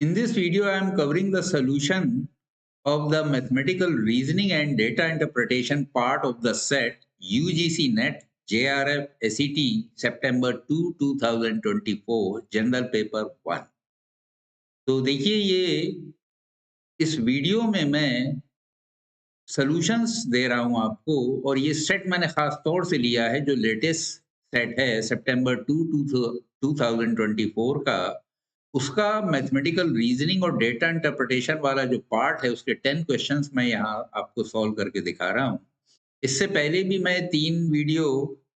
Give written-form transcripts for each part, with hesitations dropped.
In this video, I am covering the solution of the mathematical reasoning and data interpretation part of the set UGC NET JRF SET September 2, 2024 General Paper 1। तो देखिए इस video में मैं solutions दे रहा हूं आपको और ये सेट मैंने खास तौर से लिया है जो लेटेस्ट सेट है सितंबर 2, 2024 का। उसका मैथमेटिकल रीजनिंग और डेटा इंटरप्रिटेशन वाला जो पार्ट है उसके 10 क्वेश्चंस मैं यहाँ आपको सॉल्व करके दिखा रहा हूँ। इससे पहले भी मैं 3 वीडियो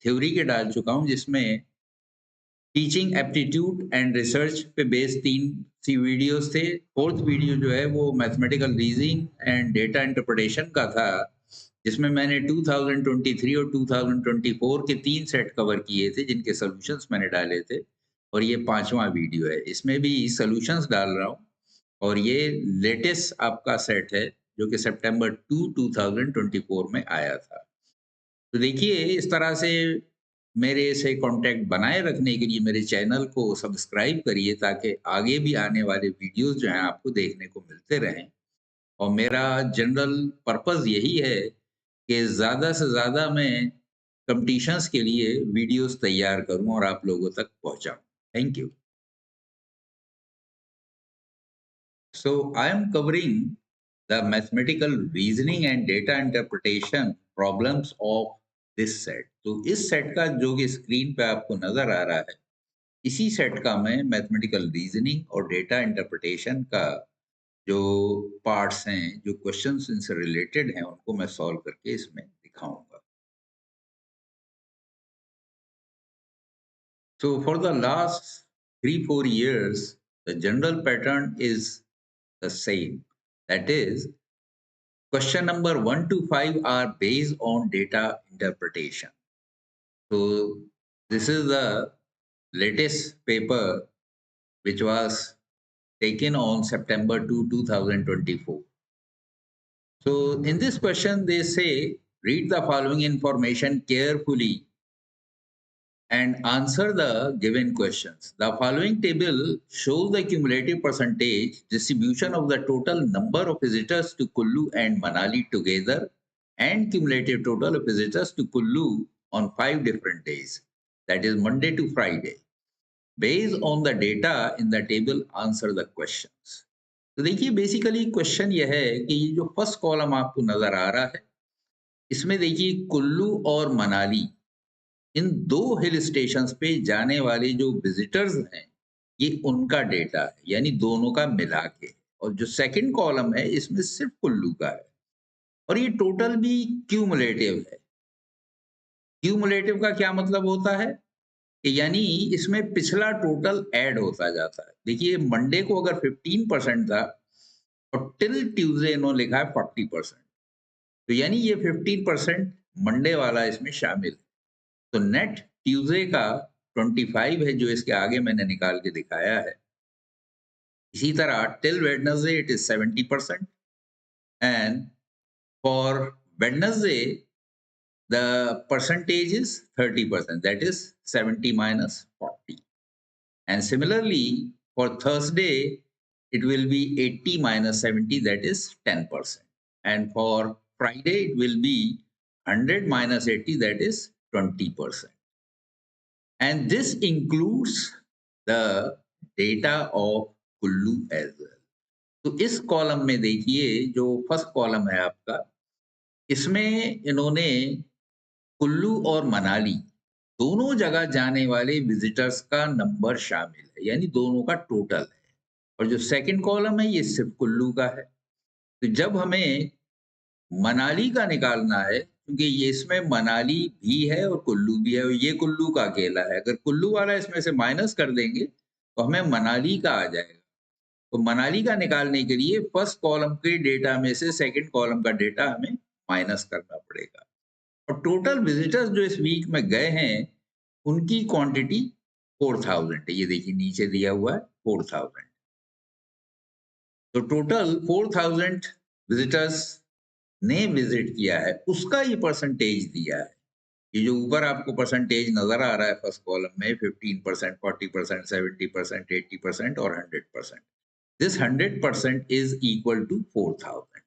थ्योरी के डाल चुका हूँ जिसमें टीचिंग एप्टीट्यूड एंड रिसर्च पे बेस्ड 3 सी वीडियोस थे। फोर्थ वीडियो जो है वो mathematical reasoning and data interpretation का था जिसमें मैंने 2023 और 2024 के 3 सेट कवर किए थे जिनके सॉल्यूशंस मैंने डाले थे और ये 5वां वीडियो है। इसमें भी सॉल्यूशंस डाल रहा हूँ और ये लेटेस्ट आपका सेट है जो कि सितंबर 2, 2024 में आया था। तो देखिए इस तरह से मेरे से कांटेक्ट बनाए रखने के लिए मेरे चैनल को सब्सक्राइब करिए ताकि आगे भी आने वाले वीडियोस जो हैं आपको देखने को मिलते रहें। और मेरा जनरल पर्पस यही है कि ज़्यादा से ज़्यादा मैं कॉम्पिटिशन्स के लिए वीडियोस तैयार करूं और आप लोगों तक पहुंचाऊं। Thank you. So I am covering the mathematical reasoning and data interpretation problems of this set। तो इस सेट का जो कि स्क्रीन पे आपको नजर आ रहा है इसी सेट का मैं मैथमेटिकल रीजनिंग और डेटा इंटरप्रिटेशन का जो पार्ट्स हैं जो क्वेश्चंस इनसे रिलेटेड हैं उनको मैं सॉल्व करके इसमें दिखाऊंगा। So for the last 3-4 years the general pattern is the same, that is question number 1 to 5 are based on data interpretation। So this is the latest paper which was taken on September 2, 2024। So in this question they say read the following information carefully and answer the given questions. The following table shows the cumulative percentage distribution of the total number of visitors to Kullu and Manali together and cumulative total of visitors to Kullu on 5 different days, that is Monday to Friday। Based on the data in the table, answer the questions। तो देखिए basically question यह है कि ये जो first column आपको नजर आ रहा है इसमें देखिए कुल्लू और मनाली इन 2 हिल स्टेशंस पे जाने वाले जो विजिटर्स हैं ये उनका डेटा है यानी दोनों का मिला के। और जो सेकंड कॉलम है इसमें सिर्फ कुल्लू का है और ये टोटल भी क्यूमुलेटिव है। क्यूमुलेटिव का क्या मतलब होता है कि यानी इसमें पिछला टोटल ऐड होता जाता है। देखिए मंडे को अगर 15% था और टिल ट्यूसडे इन्होंने लिखा है 40%, तो यानी ये 15% मंडे वाला इसमें शामिल है। तो नेट ट्यूसडे का 25 है जो इसके आगे मैंने निकाल के दिखाया है। इसी तरह till Wednesday it is 70% and for Wednesday the percentage is 30%, that is 70 minus 40, and similarly for Thursday it will be 80 minus 70, that is 10%, and for Friday it will be 100 minus 80, that is 20%, and this includes the data of Kullu as well। तो इस column में देखिए जो first column है आपका इसमें इन्होंने कुल्लू और मनाली दोनों जगह जाने वाले विजिटर्स का नंबर शामिल है यानी दोनों का टोटल है। और जो सेकंड कॉलम है ये सिर्फ कुल्लू का है। तो जब हमें मनाली का निकालना है क्योंकि ये इसमें मनाली भी है और कुल्लू भी है और ये कुल्लू का अकेला है, अगर कुल्लू वाला इसमें से माइनस कर देंगे तो हमें मनाली का आ जाएगा। तो मनाली का निकालने के लिए फर्स्ट कॉलम के डेटा में से सेकंड कॉलम का डेटा हमें माइनस करना पड़ेगा। और टोटल विजिटर्स जो इस वीक में गए हैं उनकी क्वांटिटी 4000 है। ये देखिए नीचे दिया हुआ है 4000। तो टोटल 4000 विजिटर्स ने विजिट किया है उसका ये परसेंटेज दिया है। ये जो ऊपर आपको परसेंटेज नजर आ रहा है फर्स्ट कॉलम में 15%, 40%, 70%, 80% और 100%, दिस 100% इज इक्वल टू 4000।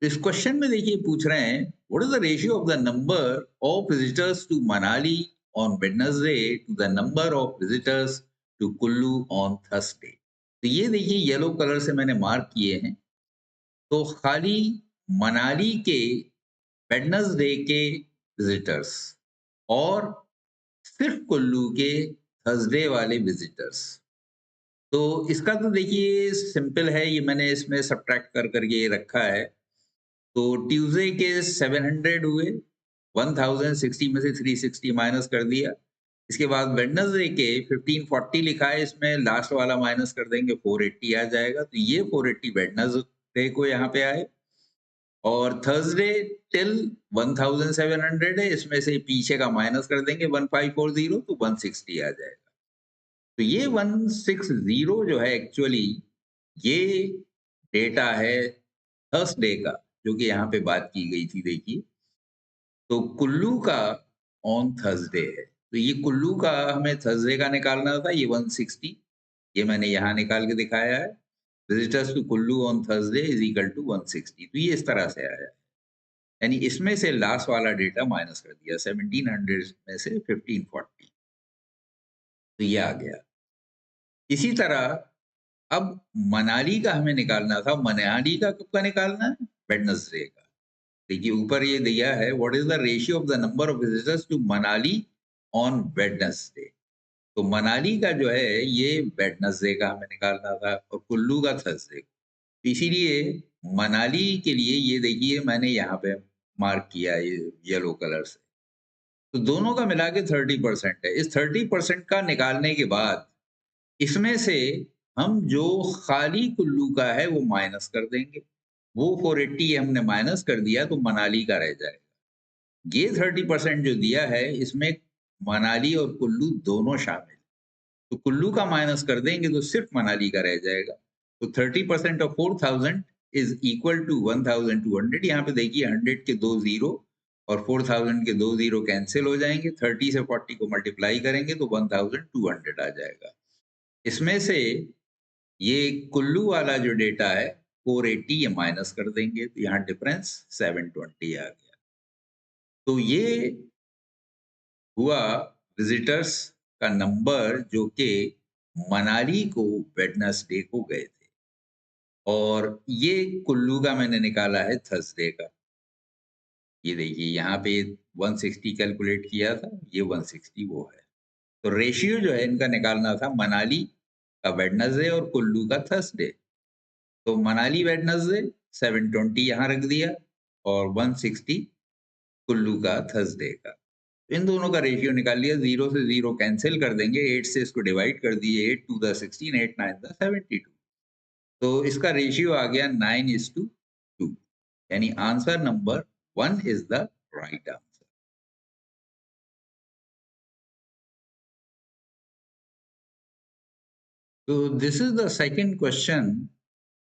इस क्वेश्चन में देखिए पूछ रहे हैं what is the ratio of the number of visitors to Manali on Wednesday to the number of visitors to Kullu on Thursday. तो ये देखिए येलो कलर से मैंने मार्क किए हैं। तो खाली मनाली के वेडनेसडे के विजिटर्स और सिर्फ कुल्लू के थर्सडे वाले विजिटर्स। तो इसका तो देखिए सिंपल है, ये मैंने इसमें सब्ट्रैक्ट कर करके ये रखा है। तो ट्यूसडे के 700 हुए, 1060 में से 360 माइनस कर दिया। इसके बाद वेडनेसडे के 1540 लिखा है, इसमें लास्ट वाला माइनस कर देंगे 480 आ जाएगा। तो ये 480 वेडनेसडे को यहाँ पे आए। और थर्सडे टिल 1700 है, इसमें से पीछे का माइनस कर देंगे 1540 तो 160 आ जाएगा। तो ये 160 जो है एक्चुअली ये डेटा है थर्सडे का, जो कि यहाँ पे बात की गई थी देखिए। तो कुल्लू का ऑन थर्सडे है। तो ये कुल्लू का हमें थर्सडे का निकालना था, ये 160 ये मैंने यहाँ निकाल के दिखाया है। Visitors to Kullu on Thursday is equal to 160। तो ये इस तरह से आया, यानी इसमें से लास्ट वाला डेटा माइनस कर दिया 1700 में से 1540, तो ये आ गया। इसी तरह अब मनाली का हमें निकालना था। मनाली का कब का निकालना है? वेडनेसडे का। देखिए ऊपर ये दिया है what is the ratio of the number of visitors to Manali on Wednesday. तो मनाली का जो है ये वेडनेसडे का हमें निकालना था और कुल्लू का थर्सडे को। तो इसीलिए मनाली के लिए ये देखिए मैंने यहाँ पे मार्क किया ये येलो कलर से। तो दोनों का मिला के 30% है। इस 30% का निकालने के बाद इसमें से हम जो खाली कुल्लू का है वो माइनस कर देंगे। वो 480 हमने माइनस कर दिया तो मनाली का रह जाएगा। ये 30% जो दिया है इसमें मनाली और कुल्लू दोनों शामिल। तो कुल्लू का माइनस कर देंगे तो सिर्फ मनाली का रह जाएगा। तो 30% ऑफ 4000 इज इक्वल टू 1200। यहाँ पे देखिए 100 के 2 जीरो और 4000 के 2 जीरो कैंसिल हो जाएंगे। 30 से 40 को मल्टीप्लाई करेंगे तो 1200 आ जाएगा। इसमें से ये कुल्लू वाला जो डेटा है 480 ये माइनस कर देंगे तो यहाँ डिफरेंस 720 आ गया। तो ये हुआ विजिटर्स का नंबर जो कि मनाली को वेडनेसडे को गए थे, और ये कुल्लू का मैंने निकाला है थर्सडे का। ये देखिए यहाँ पे 160 कैलकुलेट किया था, ये 160 वो है। तो रेशियो जो है इनका निकालना था मनाली का वेडनेसडे और कुल्लू का थर्सडे। तो मनाली वेडनेसडे 720 यहाँ रख दिया और 160 कुल्लू का थर्सडे का। इन दोनों का रेशियो निकाल लिया। 0 से 0 कैंसिल कर देंगे, 8 से इसको डिवाइड कर दिए, 8 टू द 16, 8 9 द 72। तो इसका रेशियो आ गया 9:2, यानी answer number 1 is the right answer. तो this is the second question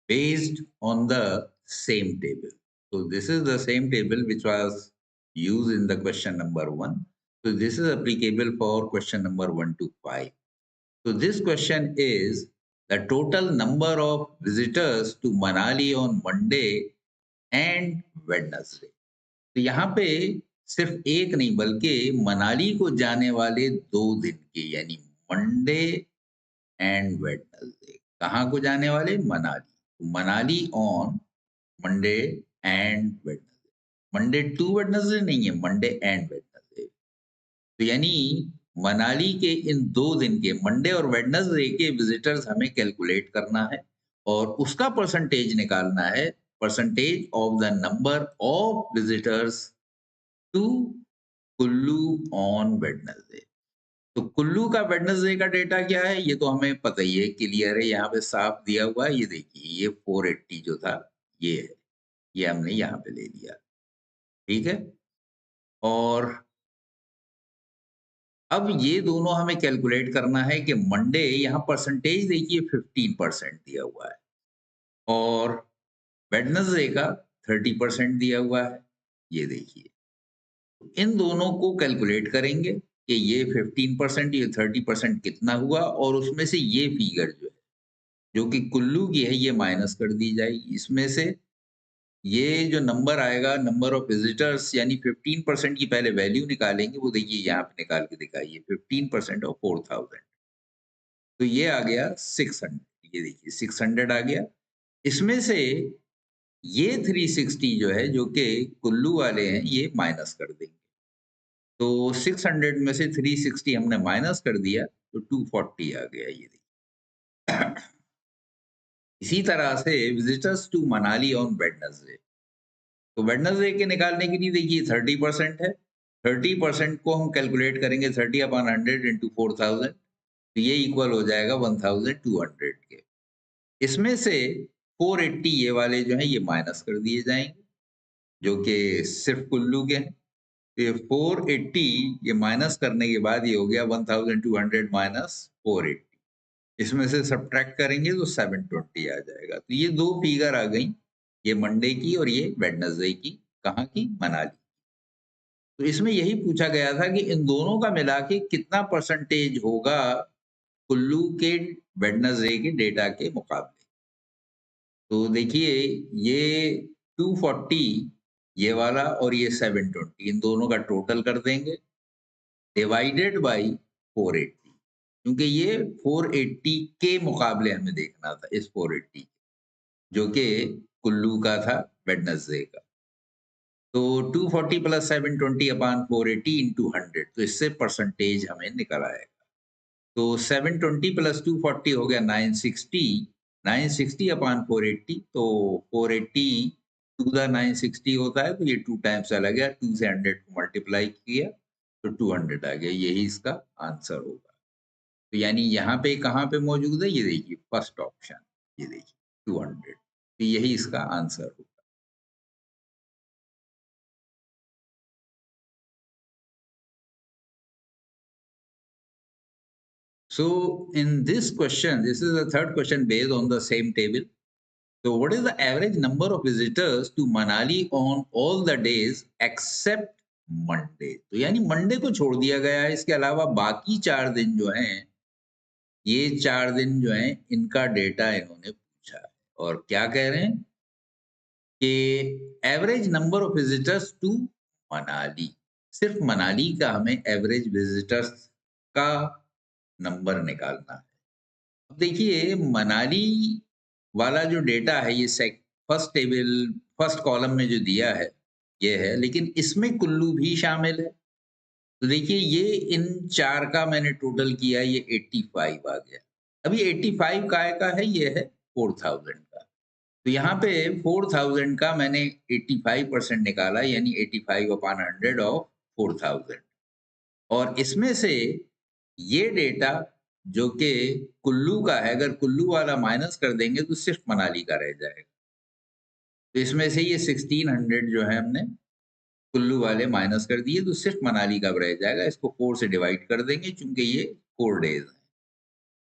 based on the same table. So this is the same table which was used in the question number 1. So this is applicable for question number 1 to 5. So this question is the total number of visitors to Manali on Monday and Wednesday. तो यहाँ पे सिर्फ एक नहीं बल्कि मनाली को जाने वाले 2 दिन के, यानी मंडे एंड वेडनेसडे। कहाँ को जाने वाले? Manali. Manali on Monday and Wednesday. Monday to Wednesday नहीं है, मंडे एंड वेडनेसडे। तो यानी मनाली के इन 2 दिन के मंडे और वेडनेसडे के विजिटर्स हमें कैलकुलेट करना है और उसका परसेंटेज निकालना है, percentage of the number of visitors to Kullu on Wednesday. तो कुल्लू का वेडनेसडे का डेटा क्या है ये तो हमें पता ही है, क्लियर है, यहाँ पे साफ दिया हुआ है। ये देखिए ये 480 जो था ये है, ये हमने यहाँ पे ले लिया। ठीक है, और अब ये दोनों हमें कैलकुलेट करना है कि मंडे, यहाँ परसेंटेज देखिए 15% दिया हुआ है और वेडनेसडे का 30% दिया हुआ है। ये देखिए इन दोनों को कैलकुलेट करेंगे कि ये 15% ये 30% कितना हुआ और उसमें से ये फिगर जो है जो कि कुल्लू की है, ये माइनस कर दी जाएगी। इसमें से ये जो नंबर आएगा, नंबर ऑफ विजिटर्स, यानी 15% की पहले वैल्यू निकालेंगे, वो देखिए यहाँ पे निकाल के दिखाइए, 15% ऑफ 4000, तो ये आ गया 600। ये देखिए 600 आ गया। इसमें से ये 360 जो है, जो कि कुल्लू वाले हैं, ये माइनस कर देंगे। तो 600 में से 360 हमने माइनस कर दिया, तो 240 आ गया, ये देखिए। इसी तरह से visitors to Manali on Wednesday, तो वेडनेसडे के निकालने के लिए देखिए 30% है। 30% को हम कैलकुलेट करेंगे 30/100 इंटू 4000, तो ये इक्वल हो जाएगा 1200 के। इसमें से 480 ये वाले जो हैं, ये माइनस कर दिए जाएंगे, जो कि सिर्फ कुल्लू के हैं। तो ये 480 ये माइनस करने के बाद ये हो गया 1200 माइनस 480। इसमें से सब्ट्रैक्ट करेंगे तो 720 आ जाएगा। तो ये दो फिगर आ गई, ये मंडे की और ये वेडनेसडे की। कहाँ की? मनाली। तो इसमें यही पूछा गया था कि इन दोनों का मिला के कितना परसेंटेज होगा कुल्लू के वेडनेसडे के डेटा के मुकाबले। तो देखिए ये 240 ये वाला और ये 720, इन दोनों का टोटल कर देंगे डिवाइडेड बाई 480, क्योंकि ये 480 के मुकाबले हमें देखना था, इस 480 जो कि कुल्लू का था, वेडनेसडे का। तो 240 प्लस 720/480 इंटू 100, तो इससे परसेंटेज हमें निकल आएगा। तो 720 प्लस 240 हो गया 960, 960/480, तो 480 टू द 960 होता है, तो ये 2 टाइम्स चला गया, 2 से 100 को मल्टीप्लाई किया तो 200 आ गया। यही इसका आंसर होगा। तो यानी यहाँ पे कहाँ पे मौजूद है? ये देखिए फर्स्ट ऑप्शन, ये देखिए 200, तो यही इसका आंसर होगा। So in this question, this is the third question based on the same table. So what is the average number of visitors to Manali on all the days except Monday? तो यानी Monday को छोड़ दिया गया है, इसके अलावा बाकी 4 दिन जो हैं, ये 4 दिन जो हैं, इनका डेटा इन्होंने पूछा है। और क्या कह रहे हैं कि average number of visitors to Manali, सिर्फ मनाली का हमें एवरेज विजिटर्स का नंबर निकालना है। अब देखिए मनाली वाला जो डेटा है, ये फर्स्ट टेबल, फर्स्ट कॉलम में जो दिया है ये है, लेकिन इसमें कुल्लू भी शामिल है। तो देखिए ये इन 4 का मैंने टोटल किया, ये 85 आ गया। अब ये 85 काय का है? ये है 4000 का। तो यहाँ पे 4000 का मैंने 85% निकाला, यानी 85/100 ऑफ 4000। और इसमें से ये डेटा जो कि कुल्लू का है, अगर कुल्लू वाला माइनस कर देंगे तो सिर्फ मनाली का रह जाएगा। तो इसमें से ये 1600 जो है हमने कुल्लू वाले माइनस कर दिए, तो सिर्फ मनाली का रह जाएगा। इसको 4 से डिवाइड कर देंगे, चूंकि ये 4 डेज हैं,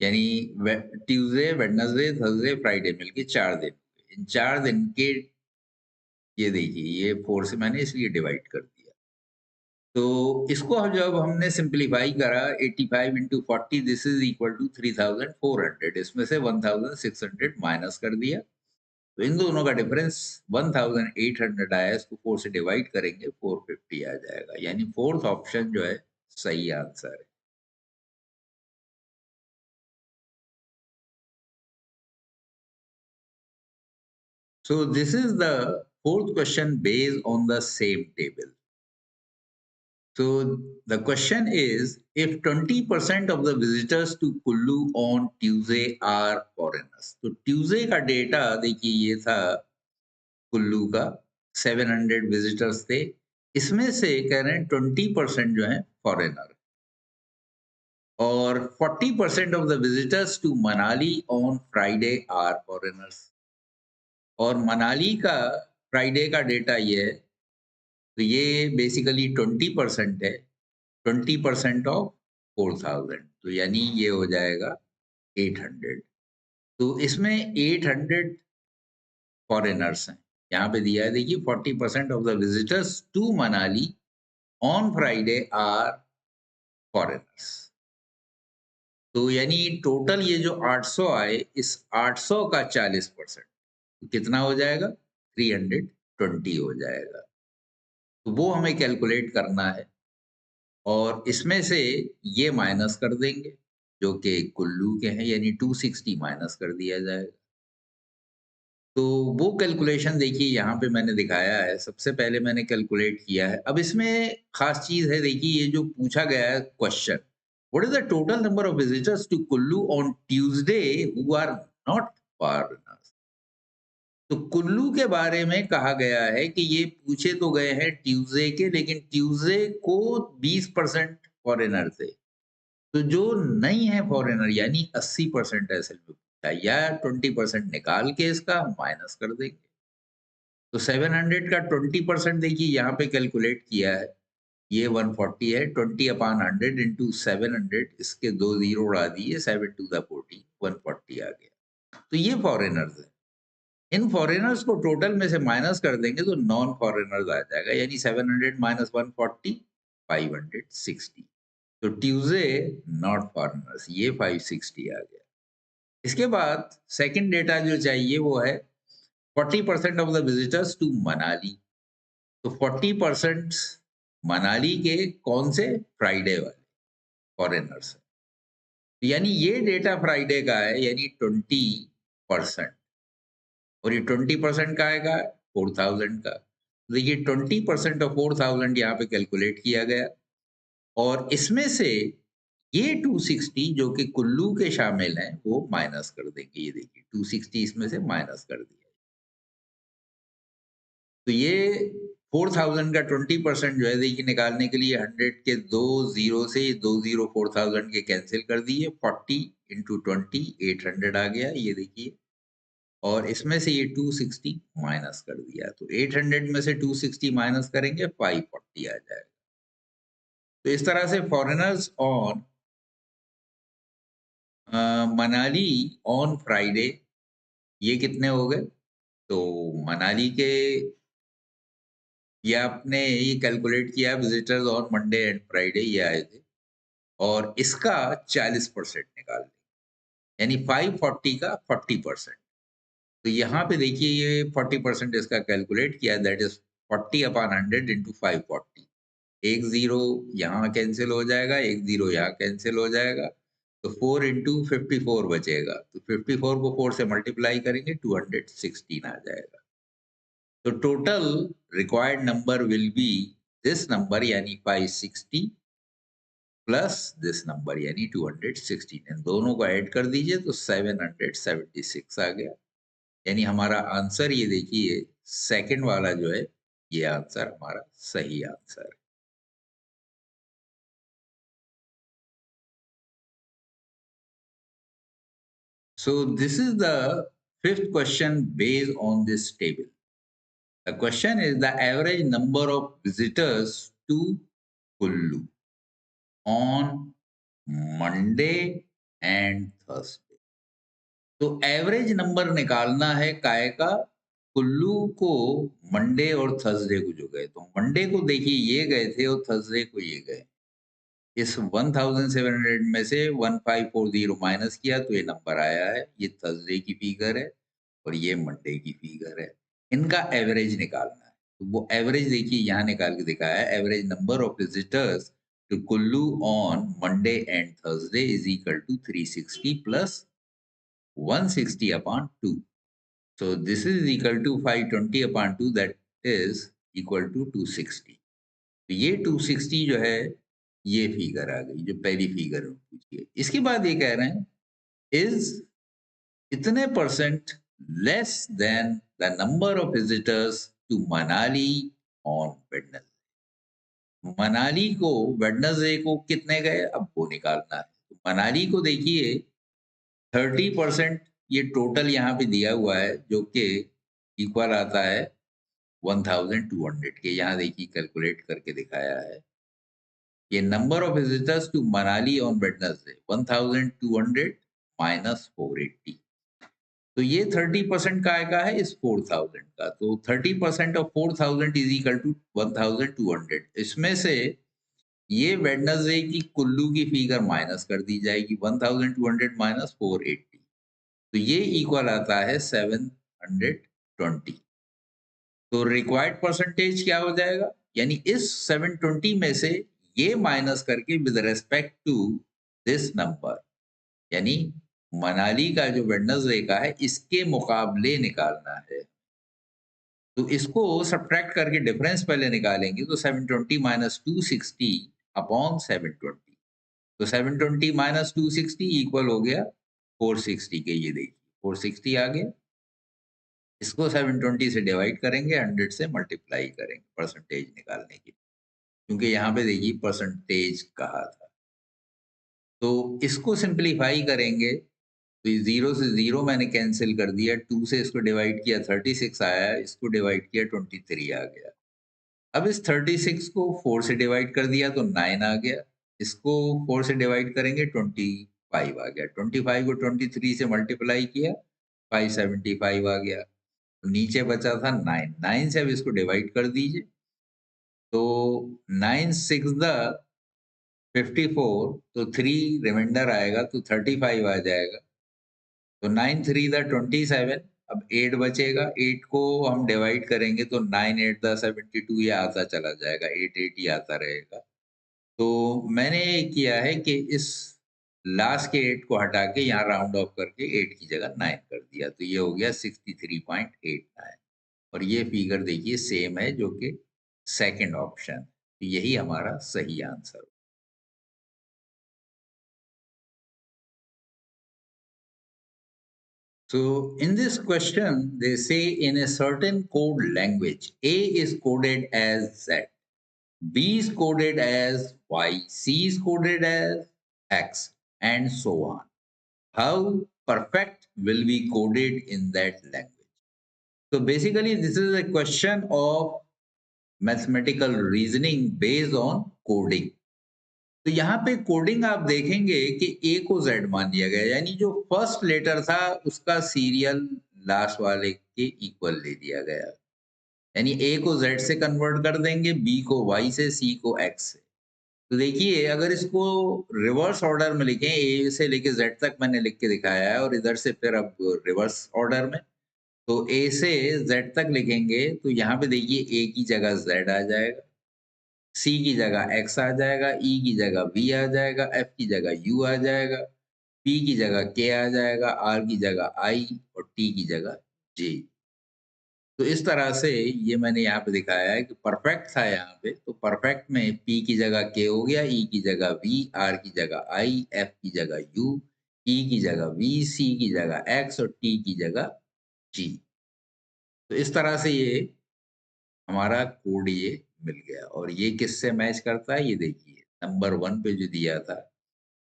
यानी ट्यूसडे, वेडनेसडे, थर्सडे, फ्राइडे मिलके 4 दिन। इन 4 दिन के ये देखिए, ये 4 से मैंने इसलिए डिवाइड कर दिया। तो इसको जब हमने सिंप्लीफाई करा, 85 into 40, this is equal to 3400। इसमें से 1600 माइनस कर दिया, तो इन दोनों का डिफरेंस 1800 आया। इसको 4 से डिवाइड करेंगे, 450 आ जाएगा। यानी फोर्थ ऑप्शन जो है सही आंसर है। So this is the fourth question based on the same table. So the question is, if 20% of the visitors to Kullu on Tuesday are foreigners, तो Tuesday का डेटा देखिए, ये था कुल्लू का, 700 विजिटर्स थे। इसमें से कह रहे हैं 20% जो है फॉरेनर, और 40% of the visitors to Manali on Friday are foreigners. और मनाली का फ्राइडे का डेटा ये है, तो ये बेसिकली 20% है, 20% ऑफ 4000, तो यानी ये हो जाएगा 800। तो इसमें 800 फॉरेनर्स हैं। यहाँ पे दिया है देखिए, 40% of the visitors to Manali on Friday are foreigners. तो यानी टोटल ये जो 800 आए, इस 800 का 40% तो कितना हो जाएगा? 320 हो जाएगा। तो वो हमें कैलकुलेट करना है और इसमें से ये माइनस कर देंगे जो कि कुल्लू के हैं, यानी 260 माइनस कर दिया जाएगा। तो वो कैलकुलेशन देखिए यहाँ पे मैंने दिखाया है। सबसे पहले मैंने कैलकुलेट किया है। अब इसमें ख़ास चीज़ है, देखिए ये जो पूछा गया है question, what is the total number of visitors to Kullu on Tuesday who are not foreigners. तो कुल्लू के बारे में कहा गया है कि ये पूछे तो गए हैं ट्यूसडे के, लेकिन ट्यूसडे को 20% फॉरेनर थे। तो जो नहीं है फॉरेनर यानी 80% ऐसे में पूछा, या 20% निकाल के इसका माइनस कर देंगे। तो 700 का 20% देखिए यहाँ पे कैलकुलेट किया है, ये 140 है। 20/100 इंटू 700, इसके 2 जीरो उड़ा दिए, 7 टू द 40, 140 आ गया। तो ये फॉरेनर्स है। इन फॉरेनर्स को टोटल में से माइनस कर देंगे तो नॉन फॉरेनर्स आ जाएगा, यानी 700 माइनस 140, 560। तो ट्यूजडे नॉट फॉरेनर्स, ये 560 आ गया। इसके बाद सेकंड डेटा जो चाहिए वो है 40% of the visitors to Manali. तो 40% मनाली के कौन से? फ्राइडे वाले फॉरेनर्स। यानी ये डेटा फ्राइडे का है, यानी 20%। और ये 20% का आएगा 4000 का। तो देखिए 20% ऑफ 4000 यहाँ पे कैलकुलेट किया गया और इसमें से ये 260 जो कि कुल्लू के शामिल हैं वो माइनस कर देंगे। ये देखिए 260 इसमें से माइनस कर दिया। तो ये 4000 का 20% जो है देखिए निकालने के लिए 100 के 2 जीरो से 2 जीरो 4000 के कैंसिल कर दिए। 40 इंटू 20 800 आ गया, ये देखिए। और इसमें से ये 260 माइनस कर दिया, तो 800 में से 260 माइनस करेंगे 540 आ जाएगा। तो इस तरह से foreigners on Manali on Friday ये कितने हो गए? तो मनाली के ये आपने ये कैलकुलेट किया, visitors on Monday and Friday ये आए थे और इसका 40% निकाल दें, यानी 540 का 40%। तो यहाँ पे देखिए ये 40% इसका कैलकुलेट किया, दैट इज 40/100 इंटू 540। एक जीरो यहाँ कैंसिल हो जाएगा, एक जीरो यहाँ कैंसिल हो जाएगा, तो 4 इंटू 54 बचेगा। तो 54 को 4 से मल्टीप्लाई करेंगे 216 आ जाएगा। तो total required number will be this number यानी 560 प्लस दिस नंबर यानी 216। इन दोनों को ऐड कर दीजिए तो 776 आ गया। यानी हमारा आंसर ये देखिए सेकंड वाला जो है, ये आंसर हमारा सही आंसर है। So this is the fifth question based on this table. The question is the average number of visitors to Kullu on Monday and Thursday. तो एवरेज नंबर निकालना है काय का? कुल्लू को मंडे और थर्सडे को जो गए। तो मंडे को देखिए ये गए थे और थर्सडे को ये गए। इस 1700 में से 1540 माइनस किया तो ये नंबर आया है। ये थर्सडे की फिगर है और ये मंडे की फिगर है। इनका एवरेज निकालना है। तो वो एवरेज देखिए यहाँ निकाल के दिखाया है। Average number of visitors to Kullu on Monday and Thursday is equal to 360 plus 160/2. So this is equal to 520/2, that is equal to 260. तो ये 260 जो है ये फिगर आ गई जो पहली फिगर में पूछी है। इसके बाद ये कह रहे हैं इज इतने percent less than the number of visitors to Manali on Wednesday. Manali को वेडनेसडे को कितने गए अब वो निकालना है। तो मनाली को देखिए 30% ये टोटल यहाँ पे दिया हुआ है जो कि इक्वल आता है 1200 के। यहाँ देखिए कैलकुलेट करके दिखाया है। ये number of visitors to Manali on Wednesday 1200 minus 480। तो ये 30% का है इस 4000 का। तो 30% ऑफ 4000 इज इक्वल टू 1200। इसमें से ये वेडनेसडे की कुल्लू की फिगर माइनस कर दी जाएगी, 1200 माइनस 480, तो ये इक्वल आता है 720। तो रिक्वायर्ड परसेंटेज क्या हो जाएगा, यानी इस 720 में से ये माइनस करके with respect to this number, यानी मनाली का जो वेडनेसडे का है इसके मुकाबले निकालना है। तो इसको सब्ट्रैक्ट करके डिफरेंस पहले निकालेंगे, तो 720 माइनस 260 अपॉन 720, तो 720 माइनस 260 इक्वल हो गया 460 के, ये देखिए 460 आ गया। इसको 720 से डिवाइड करेंगे, 100 से मल्टीप्लाई करेंगे परसेंटेज निकालने के लिए, क्योंकि यहाँ पे देखिए परसेंटेज कहा था। तो इसको सिंप्लीफाई करेंगे, तो 0 से 0 मैंने कैंसिल कर दिया, 2 से इसको डिवाइड किया 36 आया, इसको डिवाइड किया 23 आ गया। अब इस 36 को 4 से डिवाइड कर दिया तो 9 आ गया, इसको 4 से डिवाइड करेंगे 25 आ गया, 25 को 23 से मल्टीप्लाई किया 575 आ गया, तो नीचे बचा था 9, 9 से अब इसको डिवाइड कर दीजिए, तो 9 6 द 54, तो 3 रिमाइंडर आएगा तो 35 आ जाएगा, तो 9 3 द 27, अब 8 बचेगा, 8 को हम डिवाइड करेंगे तो 9 8 द 72, ये आता चला जाएगा, 8 8 ही आता रहेगा। तो मैंने ये किया है कि इस लास्ट के 8 को हटा के यहाँ राउंड ऑफ करके 8 की जगह 9 कर दिया, तो ये हो गया 63.89, और ये फिगर देखिए सेम है जो कि सेकंड ऑप्शन, तो यही हमारा सही answer. So in this question, they say in a certain code language, A is coded as Z, B is coded as Y, C is coded as X, and so on. How perfect will be coded in that language? So basically, this is a question of mathematical reasoning based on coding. तो यहाँ पे coding आप देखेंगे कि ए को Z मान दिया गया, यानी जो फर्स्ट लेटर था उसका सीरियल लास्ट वाले के इक्वल ले दिया गया, यानी ए को जेड से कन्वर्ट कर देंगे, बी को वाई से, सी को एक्स से। तो देखिए अगर इसको रिवर्स ऑर्डर में लिखें, ए से लेके जेड तक मैंने लिख के दिखाया है, और इधर से फिर अब रिवर्स ऑर्डर में, तो ए से जेड तक लिखेंगे, तो यहाँ पे देखिए ए की जगह जेड आ जाएगा, सी की जगह एक्स आ जाएगा, ई की जगह वी आ जाएगा, एफ की जगह यू आ जाएगा, पी की जगह के आ जाएगा, आर की जगह आई, और टी की जगह जे। तो इस तरह से ये मैंने यहाँ पे दिखाया है कि परफेक्ट था यहाँ पे, तो परफेक्ट में पी की जगह के हो गया, ई की जगह वी, आर की जगह आई, एफ की जगह यू, ई की जगह वी, सी की जगह एक्स, और टी की जगह जी। तो इस तरह से ये हमारा कोड ये मिल गया, और ये किससे मैच करता है, ये देखिए नंबर 1 पे जो दिया था,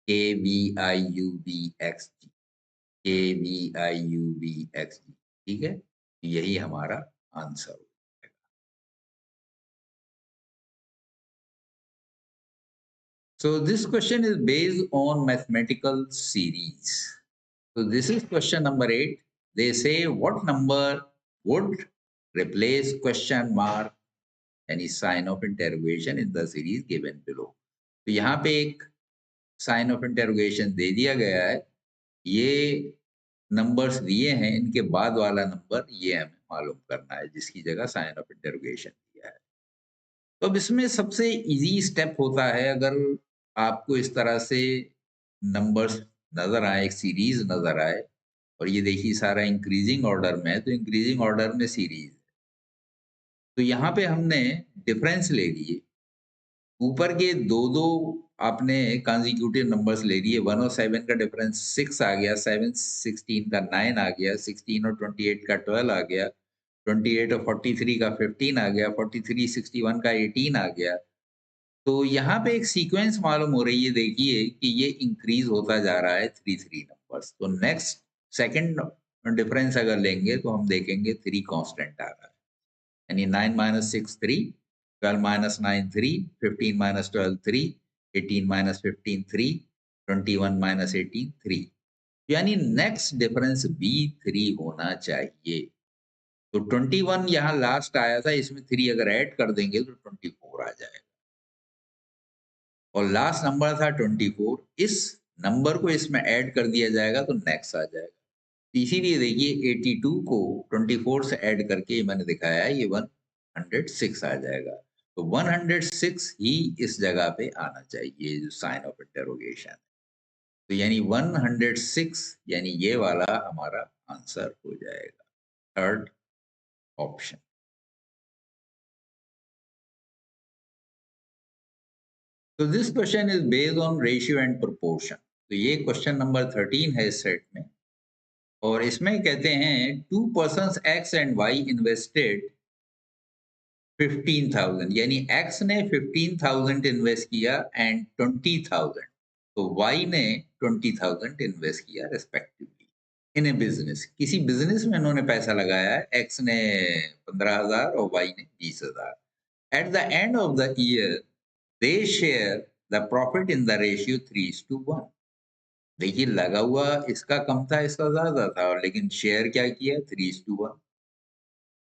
K V I U B X G, K V I U B X G, ठीक है, यही हमारा आंसर हो जाएगा। So this question is based on mathematical series. So this is question number 8. They say what number would replace question mark, any sign of interrogation in the series given below. तो यहाँ पे एक sign of interrogation दे दिया गया है, ये numbers दिए हैं, इनके बाद वाला नंबर ये हमें मालूम करना है जिसकी जगह साइन ऑफ इंटरोगेशन दिया है। तो अब इसमें सबसे इजी स्टेप होता है, अगर आपको इस तरह से नंबर्स नजर आए, एक सीरीज नजर आए, और ये देखिए सारा इंक्रीजिंग ऑर्डर में है, तो इंक्रीजिंग ऑर्डर में सीरीज, तो यहाँ पे हमने डिफरेंस ले लिए, ऊपर के दो दो आपने कंसेक्यूटिव नंबर्स ले लिए, 1 और 7 का डिफरेंस 6 आ गया, 7 16 का 9 आ गया, 16 और 28 का 12 आ गया, 28 और 43 का 15 आ गया, 43 61 का 18 आ गया। तो यहाँ पे एक सीक्वेंस मालूम हो रही है, देखिए कि ये इंक्रीज होता जा रहा है 3 नंबर्स। तो नेक्स्ट सेकंड डिफरेंस अगर लेंगे तो हम देखेंगे 3 कांस्टेंट आ रहा है, यानी 9 minus 6 3, 12 minus 9 3, 15 minus 12 3, 18 minus 15 3, 21 minus 18 3, यानी नेक्स्ट डिफरेंस बी 3 होना चाहिए। तो 21 यहाँ लास्ट आया था, इसमें 3 अगर ऐड कर देंगे तो 24 आ जाएगा। और लास्ट नंबर था 24। इस नंबर को इसमें ऐड कर दिया जाएगा तो नेक्स्ट आ जाएगा। तो इसीलिए देखिए 82 को 24 से ऐड करके मैंने दिखाया है, ये 106 आ जाएगा। तो 106 ही इस जगह पे आना चाहिए, जो साइन ऑफ इंटरोगेशन। तो यानी 106 यानी ये वाला हमारा आंसर हो जाएगा, थर्ड ऑप्शन। तो this question is based on ratio and proportion. तो ये क्वेश्चन नंबर 13 है इस सेट में, और इसमें कहते हैं 2 persons X and Y invested 15,000, यानी एक्स ने 15,000 इन्वेस्ट किया एंड 20,000, तो वाई ने 20,000 इन्वेस्ट किया रेस्पेक्टिवली इन ए बिजनेस। किसी बिजनेस में इन्होंने पैसा लगाया है, एक्स ने 15,000 और वाई ने 20,000। At the end of the year they share the profit in the ratio 3:1। देखिए लगा हुआ इसका कम था, इसका ज्यादा था, लेकिन शेयर क्या किया, 3:1।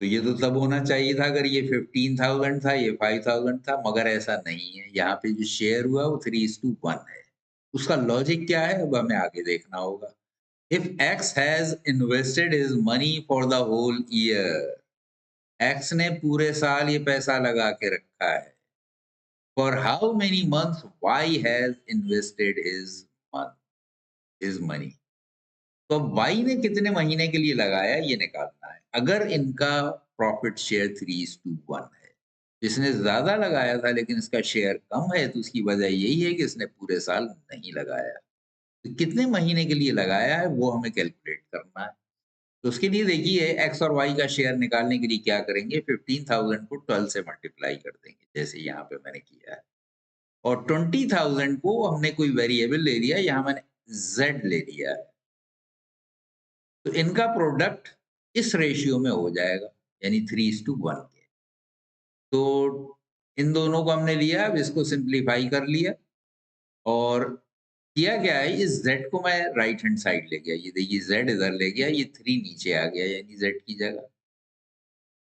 तो ये तो तब होना चाहिए था अगर ये 15,000 था, ये 5,000 था, मगर ऐसा नहीं है। यहाँ पे जो शेयर हुआ वो 3:1 है। उसका लॉजिक क्या है, अब हमें आगे देखना होगा। If X has invested his money for the whole year, X ने पूरे साल ये पैसा लगा के रखा है। For how many months Y has invested his money. तो अब वाई ने कितने महीने के लिए लगाया ये निकालना है। अगर इनका प्रॉफिट शेयर 3:1 है, इसने ज्यादा लगाया था लेकिन इसका शेयर कम है, तो उसकी वजह यही है कि इसने पूरे साल नहीं लगाया। तो कितने महीने के लिए लगाया है वो हमें कैलकुलेट करना है। तो उसके लिए देखिए एक्स और वाई का शेयर निकालने के लिए क्या करेंगे, 15,000 को 12 से मल्टीप्लाई कर देंगे, जैसे यहाँ पे मैंने किया है। और 20,000 को हमने कोई वेरिएबल ले लिया, यहाँ मैंने z ले लिया है। तो इनका प्रोडक्ट इस रेशियो में हो जाएगा, यानी 3:1 के। तो इन दोनों को हमने लिया, अब इसको सिंप्लीफाई कर लिया, और किया क्या है, इस z को मैं राइट हैंड साइड ले गया। ये देखिए z इधर ले गया, ये 3 नीचे आ गया, यानी z की जगह।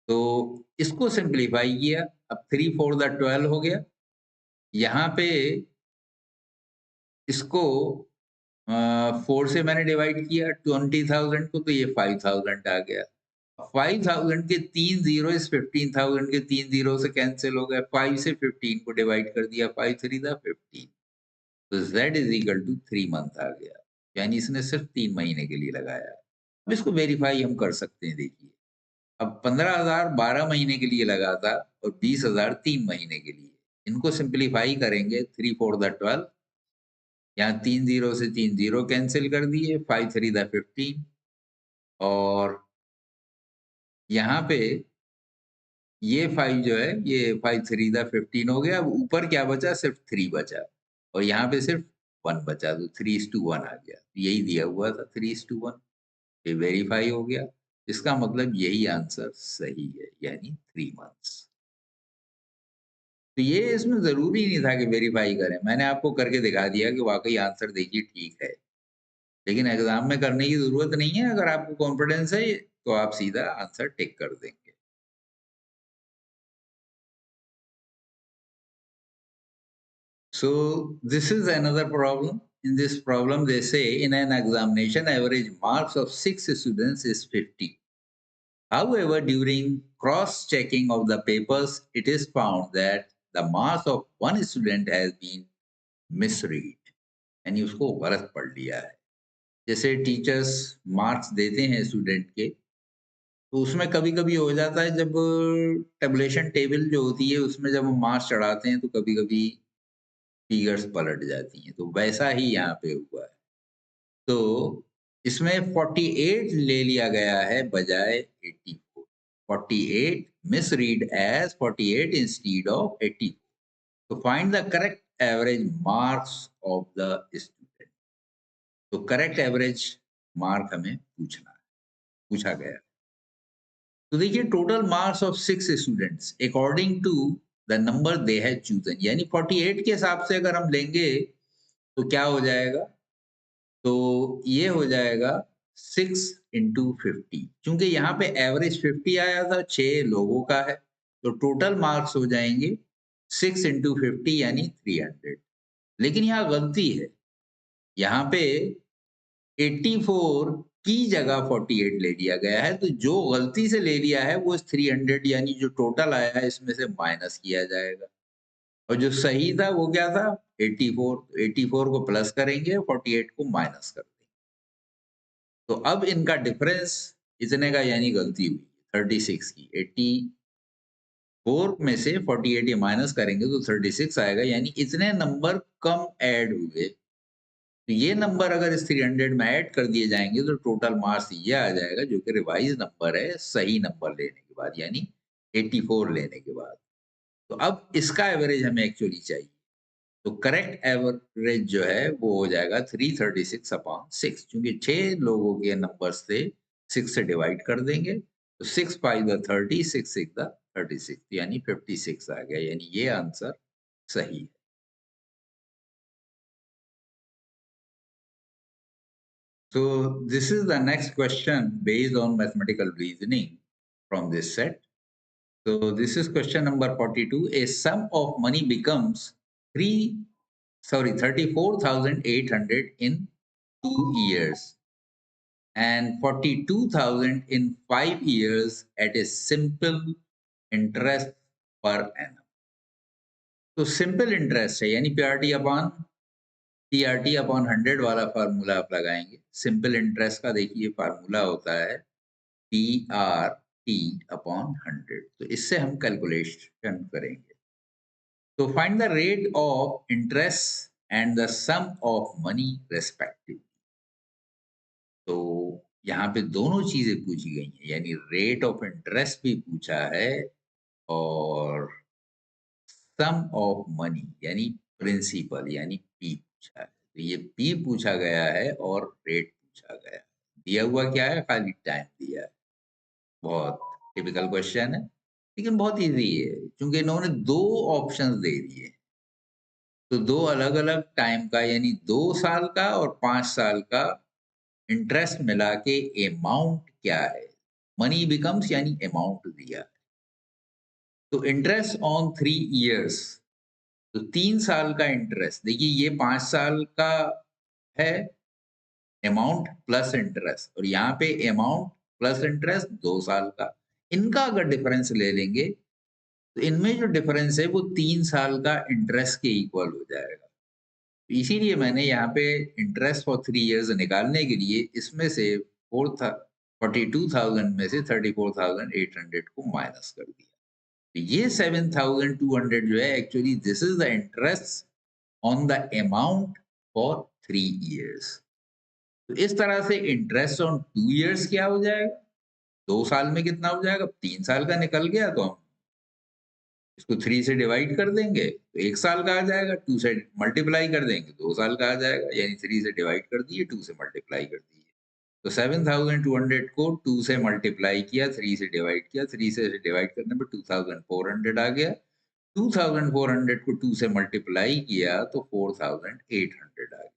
तो इसको सिंप्लीफाई किया, अब 3 4 12 हो गया। यहाँ पे इसको 4 से मैंने डिवाइड किया 20,000 को, तो ये 5,000 आ गया। 5,000 के 3 जीरो इस 15,000 के 3 जीरो से कैंसिल हो गए। 5 से 15 को डिवाइड कर दिया, 5 3 15। तो z is equal to 3 month आ गया, यानी इसने सिर्फ 3 महीने के लिए लगाया। अब इसको वेरीफाई हम कर सकते हैं। देखिए अब 15,000 12 महीने के लिए लगा था और 20,000 3 महीने के लिए। इनको सिंप्लीफाई करेंगे, 3 4 12, यहाँ 3 जीरो से 3 जीरो कैंसिल कर दिए, 5 3 15, और यहाँ पे ये 5 जो है, ये 5 3 15 हो गया। अब ऊपर क्या बचा, सिर्फ 3 बचा, और यहाँ पे सिर्फ 1 बचा, तो 3:1 आ गया। यही दिया हुआ था 3:1, ये वेरीफाई हो गया। इसका मतलब यही आंसर सही है, यानी 3 मंथ्स। तो ये इसमें जरूरी नहीं था कि वेरीफाई करें, मैंने आपको करके दिखा दिया कि वाकई आंसर देखिए ठीक है। लेकिन एग्जाम में करने की जरूरत नहीं है, अगर आपको कॉन्फिडेंस है तो आप सीधा आंसर टिक कर देंगे। So this is another problem. In this problem, they say in an examination, average marks of 6 students is 50. However, during cross-checking of the papers, it is found that the marks of one student has been misread. यानी उसको गलत पढ़ लिया है। जैसे teachers marks देते हैं student के, तो उसमें कभी-कभी हो जाता है, जब टेबुलेशन टेबल जो होती है उसमें जब हम मार्क्स चढ़ाते हैं तो कभी-कभी फिगर्स पलट जाती हैं, तो वैसा ही यहाँ पे हुआ है। तो इसमें 48 ले लिया गया है बजाय 84। 48 misread as 48 instead of 84. तो find the correct average marks of the student. तो करेक्ट एवरेज मार्क हमें पूछा गया। तो देखिए total marks of 6 students according to the number they have chosen, यानी 48 के हिसाब से अगर हम लेंगे तो क्या हो जाएगा, तो ये हो जाएगा 6 into 50। क्योंकि यहाँ पे एवरेज 50 आया था, 6 लोगों का है, तो टोटल मार्क्स हो जाएंगे 6 into 50 यानी 300। लेकिन यहाँ गलती है, यहाँ पे 84 की जगह 48 ले लिया गया है, तो जो गलती से ले लिया है वो 300 यानी जो टोटल आया है इसमें से माइनस किया जाएगा, और जो सही था वो क्या था 84, 84 को प्लस करेंगे 48 को माइनस कर देंगे। तो अब इनका डिफरेंस इतने का यानी गलती हुई 36 की, 84 में से 48 ये माइनस करेंगे तो 36 आएगा, यानी इतने नंबर कम ऐड हुए। तो ये नंबर अगर इस 300 में ऐड कर दिए जाएंगे तो टोटल मार्क्स ये आ जाएगा, जो कि रिवाइज नंबर है सही नंबर लेने के बाद, यानी 84 लेने के बाद। तो अब इसका एवरेज हमें एक्चुअली चाहिए, तो करेक्ट एवरेज जो है वो हो जाएगा 336/6, क्योंकि 6 लोगों के नंबर्स थे, 6 से डिवाइड कर देंगे तो 6 5 30, 6 6 36, यानी 56 आ गया, यानी ये आंसर सही है। So this is the next question based on mathematical reasoning from this set. So this is question number 42. A sum of money becomes 34,800 in 2 years and 42,000 in 5 years at a simple interest per annum. तो simple interest है, यानी PRT upon TRT upon 100 वाला formula आप लगाएंगे। Simple interest का देखिए formula होता है PRT अपॉन 100, तो इससे हम कैलकुलेशन करेंगे। तो find the rate of interest and the sum of money respectively. तो यहाँ पे दोनों चीजें पूछी गई हैं, यानी रेट ऑफ इंटरेस्ट भी पूछा है और सम ऑफ मनी यानी प्रिंसिपल यानी पी पूछा है। तो ये पी पूछा गया है और रेट पूछा गया है। दिया हुआ क्या है, खाली टाइम दिया है। बहुत टिपिकल क्वेश्चन है, लेकिन बहुत इजी है क्योंकि इन्होंने दो ऑप्शंस दे दिए। तो दो अलग अलग टाइम का, यानी 2 साल का और 5 साल का इंटरेस्ट मिला के अमाउंट क्या है, मनी बिकम्स यानी अमाउंट दिया है। तो इंटरेस्ट ऑन 3 years, तो 3 साल का इंटरेस्ट, देखिए ये 5 साल का है अमाउंट प्लस इंटरेस्ट, और यहाँ पे अमाउंट प्लस इंटरेस्ट 2 साल का। इनका अगर डिफरेंस ले लेंगे तो इनमें जो डिफरेंस है वो 3 साल का इंटरेस्ट के इक्वल हो जाएगा। तो इसीलिए मैंने यहाँ पे इंटरेस्ट फॉर 3 years निकालने के लिए इसमें से 42,000 में से 34,800 को माइनस कर दिया। तो ये 7,200 जो है actually this is the interest on the amount for 3 years। तो इस तरह से इंटरेस्ट ऑन 2 years क्या हो जाएगा, 2 साल में कितना हो जाएगा, 3 साल का निकल गया तो हम इसको 3 से डिवाइड कर देंगे तो 1 साल का आ जाएगा, 2 से मल्टीप्लाई कर देंगे 2 साल का आ जाएगा, यानी 3 से डिवाइड कर दिए 2 से मल्टीप्लाई कर दिए। तो 7,200 को 2 से मल्टीप्लाई किया, 3 से डिवाइड किया, 3 से डिवाइड करने पर 2,400 आ गया, 2,400 को 2 से मल्टीप्लाई किया तो 4,800 आ गया।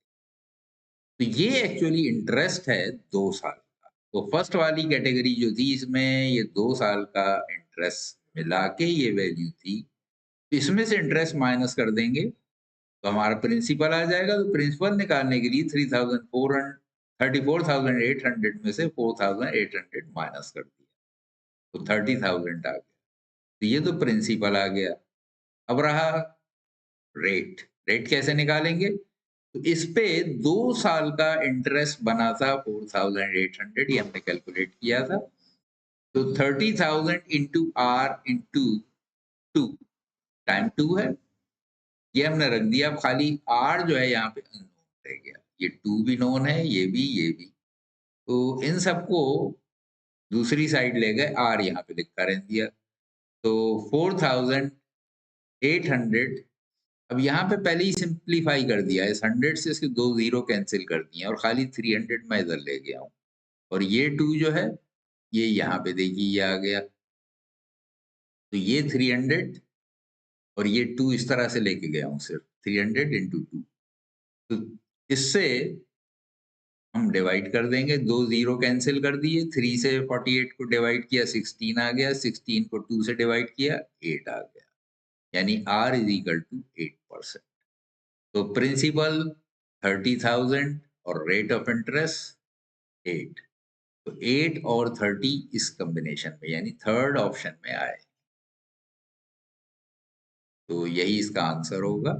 तो ये एक्चुअली इंटरेस्ट है 2 साल का। तो फर्स्ट वाली कैटेगरी जो थी इसमें ये 2 साल का इंटरेस्ट मिला के ये वैल्यू थी, तो इसमें से इंटरेस्ट माइनस कर देंगे तो हमारा प्रिंसिपल आ जाएगा। तो प्रिंसिपल निकालने के लिए 34,800 में से 4,800 माइनस कर दिया तो 30,000 आ गया। तो ये तो प्रिंसिपल आ गया। अब रहा रेट। रेट कैसे निकालेंगे, तो इस पे 2 साल का इंटरेस्ट बना था 4,800, ये हमने कैलकुलेट किया था। तो 30,000 इंटू आर इंटू 2 टाइम 2 है, ये हमने रख दिया। अब खाली आर जो है यहाँ पे अननोन रह गया, ये 2 भी नोन है, ये भी, ये भी। तो इन सबको दूसरी साइड ले गए, आर यहाँ पे लिखा रह दिया। तो 4,800, अब यहाँ पे पहले ही सिंप्लीफाई कर दिया है, इस 100 से इसके 2 जीरो कैंसिल कर दिए और खाली 300 मैं इधर ले गया हूँ, और ये 2 जो है ये यहाँ पे देखिए ये आ गया। तो ये 300 और ये 2 इस तरह से लेके गया हूँ, सिर्फ 300 इंटू 2। तो इससे हम डिवाइड कर देंगे, 2 जीरो कैंसिल कर दिए, 3 से 48 को डिवाइड किया 16 आ गया, 16 को 2 से डिवाइड किया 8 आ गया, यानी R इज इक्वल टू 8%। तो प्रिंसिपल 30,000 और रेट ऑफ इंटरेस्ट 8। तो 8 और 30 इस कॉम्बिनेशन में यानी थर्ड ऑप्शन में आए, तो यही इसका आंसर होगा।